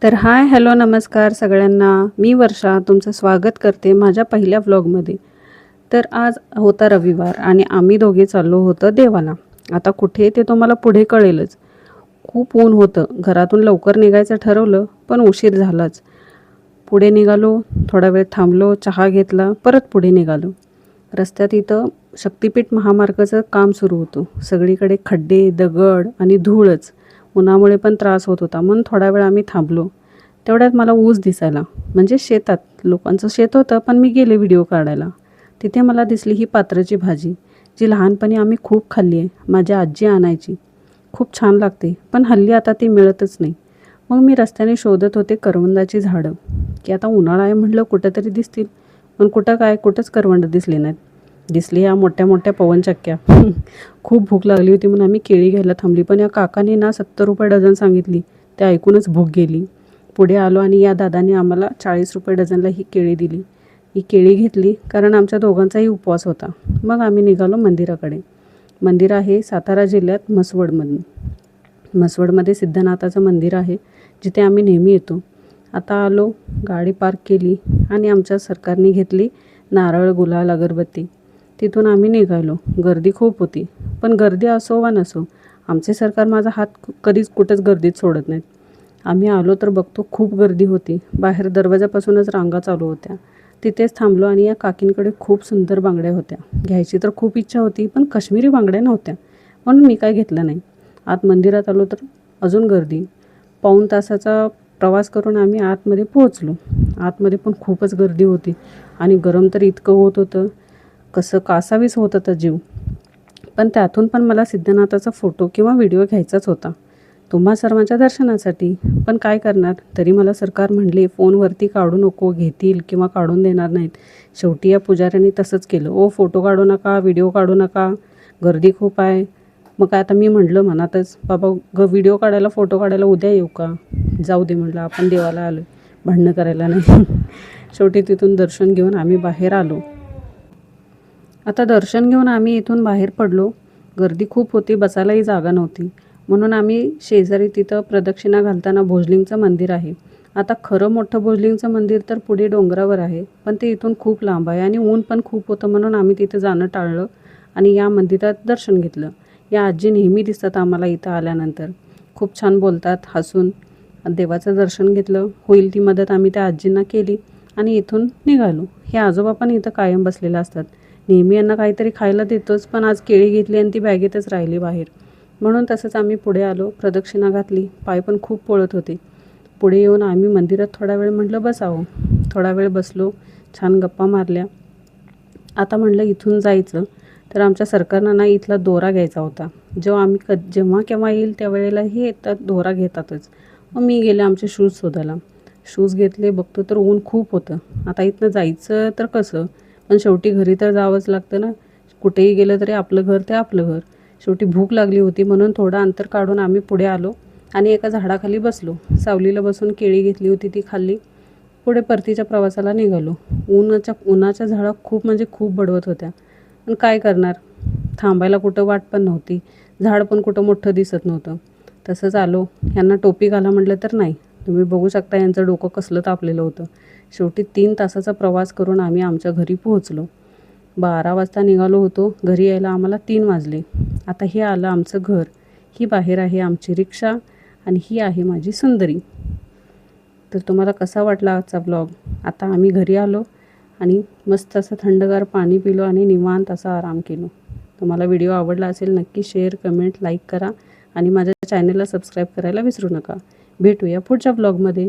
तर hi hello नमस्कार सगळ्यांना. मी वर्षा तुमचं स्वागत करते माझ्या पहिल्या व्लॉगमध्ये. तर आज होता रविवार आणि आम्ही दोघे चाललो होतो देवाला. आता कुठे ते तुम्हाला पुढे कळेलच. खूप ऊन होतं. घरातून लवकर निघायचं ठरवलं पण उशीर झालाच. पुढे निघालो, थोडा वेळ थांबलो, चहा घेतला, परत पुढे निघालो. रस्त्यात इथं शक्तिपीठ महामार्गाचं काम सुरू होतं. सगळीकडे खड्डे, दगड आणि धूळच. उन्हामुळे पण त्रास होत होता म्हणून थोडा वेळ आम्ही थांबलो. तेवढ्यात मला ऊस दिसायला, म्हणजे शेतात लोकांचं शेत होतं, पण मी गेले व्हिडिओ काढायला. तिथे मला दिसली ही पात्राची भाजी, जी लहानपणी आम्ही खूप खाल्ली आहे. माझी आजी आणायची. खूप छान लागते, पण हल्ली आता ती मिळतच नाही. मग मी रस्त्याने शोधत होते करवंदाची झाडं, की आता उन्हाळा आहे म्हटलं कुठेतरी दिसतील. पण कुठंच करवंड दिसली नाहीत. दिसली या मोठ्या मोठ्या पवनचक्क्या. खूप भूक लागली होती म्हणून आम्ही केळी घ्यायला थांबली, पण या काकाने ना 70 रुपये डझन सांगितली. ते ऐकूनच भूक गेली. पुढे आलो आणि या दादाने आम्हाला 40 रुपये डझनला ही केळी दिली. ही केळी घेतली कारण आमच्या दोघांचाही उपवास होता. मग आम्ही निघालो मंदिराकडे. मंदिर आहे सातारा जिल्ह्यात म्हसवडमधून. म्हसवडमध्ये सिद्धनाथाचं मंदिर आहे, जिथे आम्ही नेहमी येतो. आता आलो, गाडी पार्क केली आणि आमच्या सरकारने घेतली नारळ, गुलाल, अगरबत्ती. तिथून आम्ही निघालो. गर्दी खूप होती, पण गर्दी असो वा नसो, आमचे सरकार माझा हात कधीच कुठंच गर्दीत सोडत नाहीत. आम्ही आलो तर बघतो खूप गर्दी होती. बाहेर दरवाजापासूनच रांगा चालू होत्या. तिथेच थांबलो आणि या काकींकडे खूप सुंदर बांगड्या होत्या. घ्यायची तर खूप इच्छा होती, पण काश्मीरी बांगड्या नव्हत्या म्हणून मी काय घेतलं नाही. आत मंदिरात आलो तर अजून गर्दी. पाऊण तासाचा प्रवास करून आम्ही आतमध्ये पोहोचलो. आतमध्ये पण खूपच गर्दी होती आणि गरम तर इतकं होत होतं, कसं कासावीस होत होता जीव. पण त्यातून पण मला सिद्धनाथाचा फोटो किंवा व्हिडिओ घ्यायचाच होता, तुम्हा सर्वांच्या दर्शनासाठी. पण काय करणार, तरी मला सरकार म्हणले फोनवरती काढू नको, घेतील किंवा काढून देणार नाहीत. शेवटी या पुजाऱ्यांनी तसंच केलं. ओ फोटो काढू नका, व्हिडिओ काढू नका, गर्दी खूप आहे. मग काय आता मी म्हटलं मनातच, बाबा व्हिडिओ काढायला फोटो काढायला उद्या येऊ का? जाऊ दे म्हटलं, आपण देवाला आलो, भांडणं करायला नाही. शेवटी तिथून दर्शन घेऊन आम्ही बाहेर आलो. आता दर्शन घेऊन आम्ही इथून बाहेर पडलो. गर्दी खूप होती, बसायलाही जागा नव्हती. म्हणून आम्ही शेजारी तिथं प्रदक्षिणा घालताना भोजलिंगचं मंदिर आहे. आता खरं मोठं भोजलिंगचं मंदिर तर पुढे डोंगरावर आहे, पण ते इथून खूप लांब आहे आणि ऊन पण खूप होतं म्हणून आम्ही तिथं जाणं टाळलं आणि या मंदिरात दर्शन घेतलं. या आजी नेहमी दिसतात आम्हाला इथं आल्यानंतर. खूप छान बोलतात, हसून. देवाचं दर्शन घेतलं, होईल ती मदत आम्ही त्या आजींना केली आणि इथून निघालो. हे आजोबा पण इथं कायम बसलेले असतात. नेहमी यांना काहीतरी खायला देतोच, पण आज केळी घेतली आणि ती बॅगेतच राहिली बाहेर. म्हणून तसंच आम्ही पुढे आलो, प्रदक्षिणा घातली. पाय पण खूप पळत होते. पुढे येऊन आम्ही मंदिरात थोडा वेळ म्हटलं बसावं. थोडा वेळ बसलो, छान गप्पा मारल्या. आता म्हटलं इथून जायचं तर आमच्या सरकारनं ना इथला दोरा घ्यायचा होता. जेव्हा केव्हा येईल त्यावेळेला हे येतात, दोरा घेतातच. मग मी गेले आमचे शूज शोधायला. शूज घेतले, बघतो तर ऊन खूप होतं. आता इथनं जायचं तर कसं, पण शेवटी घरी तर जावंच लागतं ना. कुठेही गेलं तरी आपलं घर ते आपलं घर. शेवटी भूक लागली होती म्हणून थोडं अंतर काढून आम्ही पुढे आलो आणि एका झाडाखाली बसलो. सावलीला बसून केळी घेतली होती, ती खाल्ली. पुढे परतीच्या प्रवासाला निघालो. उन्हाच्या झाडा खूप म्हणजे खूप बडवत होत्या, पण काय करणार, थांबायला कुठं वाट पण नव्हती. झाड पण कुठं मोठं दिसत नव्हतं. तसंच आलो. यांना टोपी घाला म्हटलं तर नाही. तुम्ही बघू शकता यांचं डोकं कसलं तापलेलं होतं. शेवटी 3 तासाचा प्रवास करून आम्ही आमच्या घरी पोहोचलो. 12 वाजता निघालो होतो. घरी यायला आम्हाला 3 वाजले. आता हे आलं आमचं घर. ही बाहेर आहे आमची रिक्षा आणि ही आहे माझी सुंदरी. तर तुम्हाला कसा वाटला आजचा ब्लॉग? आता आम्ही घरी आलो आणि मस्त असं थंडगार पाणी पिलो आणि निवांत असा आराम केलो. तुम्हाला व्हिडिओ आवडला असेल नक्की शेअर, कमेंट, लाईक करा आणि माझ्या चॅनलला सबस्क्राईब करायला विसरू नका. भेटूया पुढच्या ब्लॉगमध्ये.